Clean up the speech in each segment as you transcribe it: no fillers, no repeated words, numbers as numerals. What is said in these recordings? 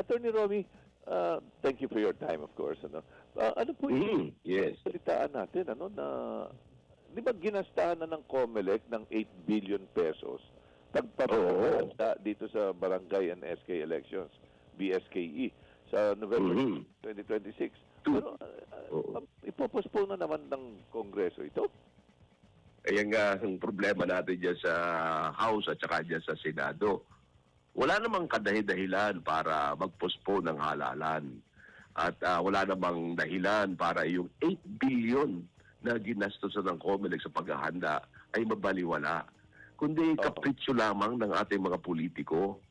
Attorney Romy, thank you for your time, of course. Ano po yung Yes. salitaan natin, na, di ba ginastahan na ng COMELEC ng 8 billion pesos pagpapahanda dito sa barangay and SK elections, BSKE, sa November 2026. Pero ipopostpone na naman ng Kongreso ito. Ayan nga ang problema natin dyan sa House at saka dyan sa Senado. Wala namang kadahidahilan para mag-postpone ng halalan. At wala namang dahilan para yung 8 billion na ginastosan ng COMELEC sa paghahanda ay mabaliwala. Kundi kapritsyo lamang ng ating mga politiko.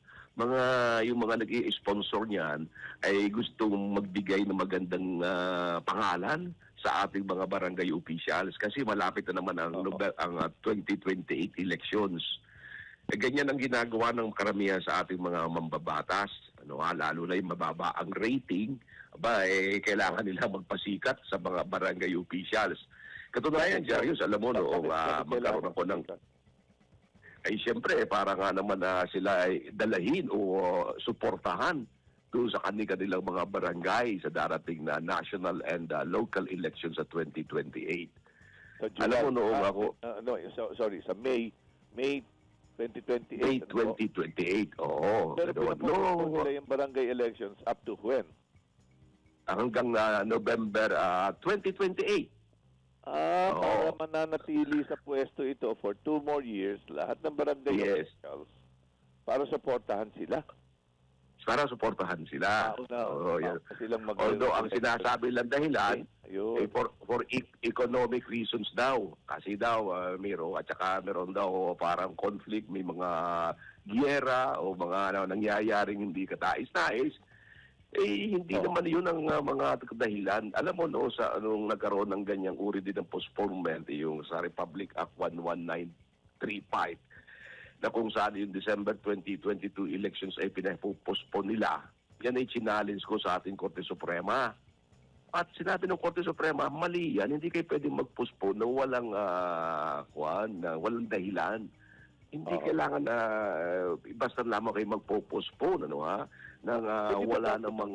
Yung mga nag-i-sponsor niyan ay gustong magbigay ng magandang pangalan sa ating mga barangay officials kasi malapit na naman ang 2028 elections. Ganyan ang ginagawa ng karamihan sa ating mga mambabatas. Lalo na yung mababa ang rating, kailangan nila magpasikat sa mga barangay officials. Katunayan, Jarius, alam mo, noong magkaroon ako ng... Ay siyempre, para nga naman sila ay dalahin o suportahan doon sa kanilang mga barangay sa darating na national and local elections sa 2028. Sa July, alam mo noong ako... sa May 2028. May 2028, oo. Pero pinapostpone nila yung barangay elections up to when? Hanggang November 2028. Para mananatili sa pwesto ito for 2 more years, lahat ng barangay officials, para suportahan sila. Para suportahan sila. Although ang sinasabi lang dahilan, for economic reasons daw. Kasi daw, Miro, at saka meron daw parang conflict, may mga giyera o mga nangyayaring hindi katais-nais. Hindi naman yun ang mga dahilan. Alam mo, sa anong nagkaroon ng ganyang uri din ng postponement, yung sa Republic Act 11935, na kung saan yung December 2022 elections ay pinapostpone nila, yan ay challenge ko sa ating Korte Suprema. At sinabi ng Korte Suprema, mali yan, hindi kayo pwedeng mag-postpone na walang dahilan. Hindi kailangan basta lamang kayo magpo-postpone, nang wala namang